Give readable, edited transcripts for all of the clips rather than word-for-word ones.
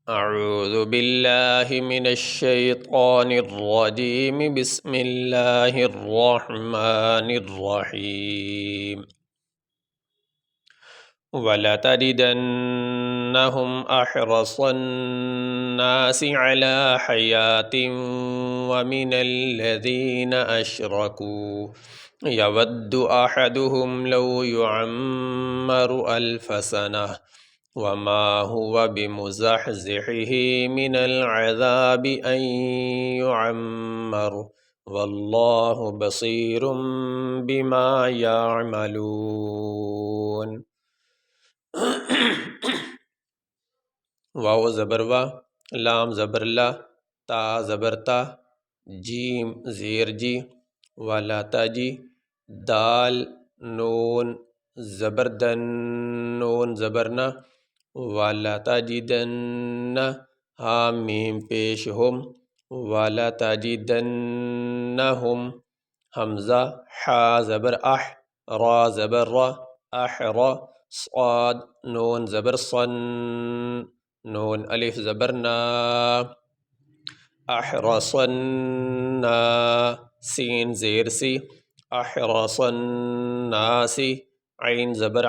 اعوذ باللہ من الشیطان الرجیم بسم اللہ الرحمن الرحیم وَلَتَجِدَنَّهُمْ أَحْرَصَ النَّاسِ عَلَى حَيَاةٍ وَمِنَ الَّذِينَ أَشْرَكُوا يَوَدُّ أَحَدُهُمْ لَوْ يُعَمَّرُ أَلْفَ سَنَةٍ وَمَا هُوَ بِمُزَحْزِحِهِ مِنَ الْعَذَابِ أَنْ يُعَمَّرَ وَاللَّهُ بَصِيرٌ بِمَا يَعْمَلُونَ۔ واو زبر وا، لام زبر لا، تا زبر تا، جیم زیر جی، ولا تاجی، دال نون زبر دن، نون زبر نا، ولا تجدن، ہا میم پیش ہم، ولا تجدنہم، حمزہ حا زبر اح، را زبر را، احرا، صاد نون زبر صن، نون الف زبر نا، احرصنا، سین زیر سی، احرص الناس، عین زبر ع،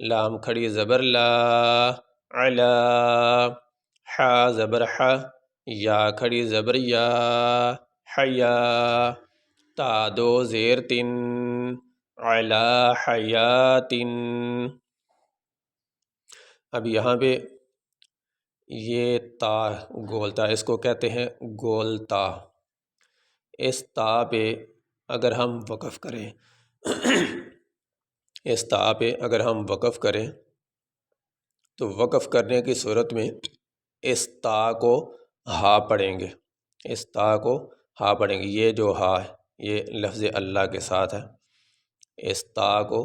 لام کھڑی زبر لا، علا، حا زبر ح، یا کھڑی زبر یا، حیا، تا دو زیر تن، علا حیات۔ اب یہاں پہ یہ تا گولتا، اس کو کہتے ہیں گولتا۔ اس تا پہ اگر ہم وقف کریں اس تا پہ اگر ہم وقف کریں تو وقف کرنے کی صورت میں اس تا کو ہا پڑھیں گے، اس تا کو ہا پڑھیں گے۔ یہ جو ہا ہے یہ لفظ اللہ کے ساتھ ہے، اس تا کو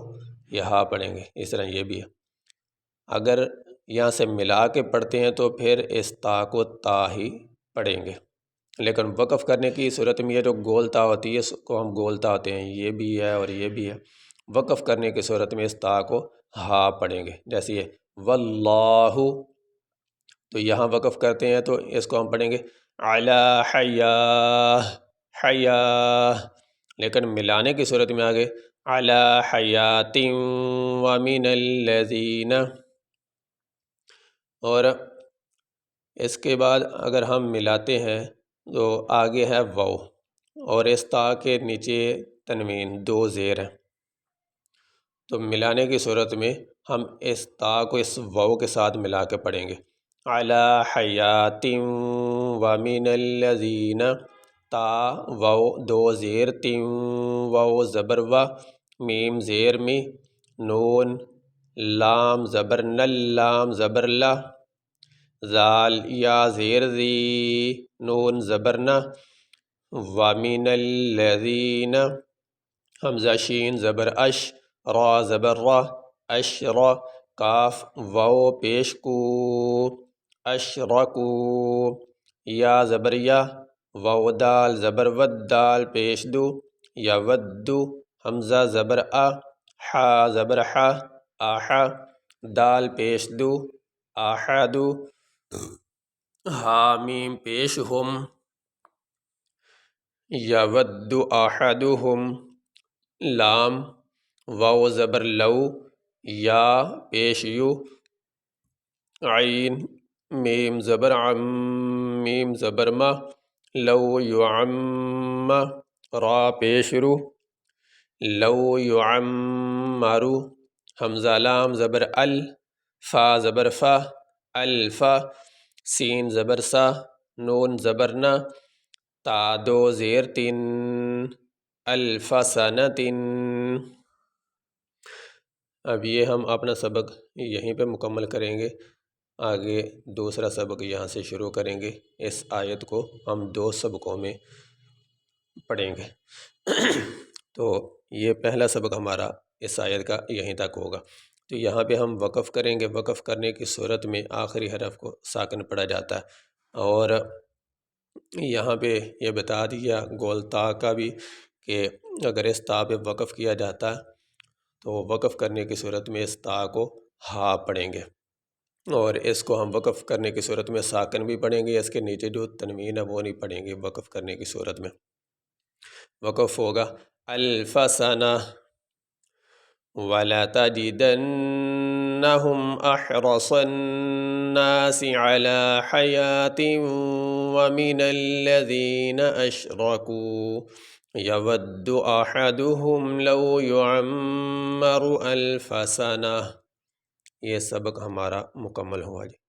یہ ہا پڑھیں گے۔ اس طرح یہ بھی ہے، اگر یہاں سے ملا کے پڑھتے ہیں تو پھر اس تا کو تا ہی پڑھیں گے، لیکن وقف کرنے کی صورت میں یہ جو گولتا ہوتی ہے اس کو ہم گولتا ہوتے ہیں، یہ بھی ہے اور یہ بھی ہے۔ وقف کرنے کی صورت میں اس تا کو ہا پڑھیں گے، جیسے یہ واللہ، تو یہاں وقف کرتے ہیں تو اس کو ہم پڑھیں گے علی حیا، حیا، لیکن ملانے کی صورت میں آگے علی حیات ومن الذین، اور اس کے بعد اگر ہم ملاتے ہیں تو آگے ہے واو، اور اس تا کے نیچے تنوین، دو زیر ہیں، تو ملانے کی صورت میں ہم اس تا کو اس واو کے ساتھ ملا کے پڑھیں گے علی حیات ومن الذین، تا واو دو زیر تین، واو زبر و، میم زیر می، نون لام زبر نل، لام زبر لا، زال یا زیر زی، نون زبر نا، ومن الذین، حمزہ شین زبر اش، را زبر را، اشرا، کاف واو پیش کو، اشرکو، یا زبر یا، واو دال زبر ود، دال پیش دو، یا ودو، حمزہ زبر ا، حا زبر ح، آحا، دال پیش دو، آحدو، ہا میم پیش ہم، یود احدہم، لام واو زبر لو، یا پیش یو، عین میم زبر عم، میم زبر ما، لو یعم، را پیش رو، لو یعمرو، حمزہ لام زبر ال، فا زبر فا، الفا، سین زبر سا، نون زبر نا، تا دو زیر تین، الف سنۃ۔ اب یہ ہم اپنا سبق یہیں پہ مکمل کریں گے، آگے دوسرا سبق یہاں سے شروع کریں گے۔ اس آیت کو ہم دو سبقوں میں پڑھیں گے تو یہ پہلا سبق ہمارا اس آیت کا یہیں تک ہوگا۔ تو یہاں پہ ہم وقف کریں گے، وقف کرنے کی صورت میں آخری حرف کو ساکن پڑھا جاتا ہے، اور یہاں پہ یہ بتا دیا گولتا کا بھی کہ اگر اس تا پہ وقف کیا جاتا ہے تو وقف کرنے کی صورت میں اس تا کو ہا پڑھیں گے۔ اور اس کو ہم وقف کرنے کی صورت میں ساکن بھی پڑھیں گے، اس کے نیچے جو تنوین ہے وہ نہیں پڑھیں گے وقف کرنے کی صورت میں۔ وقف ہوگا الف سنہ وَلَتَجِدَنَّهُمْ أَحْرَصَ النَّاسِ عَلَى حَيَاةٍ وَمِنَ الَّذِينَ أَشْرَكُوا يَوَدُّ أَحَدُهُمْ لَوْ يُعَمَّرُ أَلْفَ سَنَةٍ۔ یہ سبق ہمارا مکمل ہوا جی۔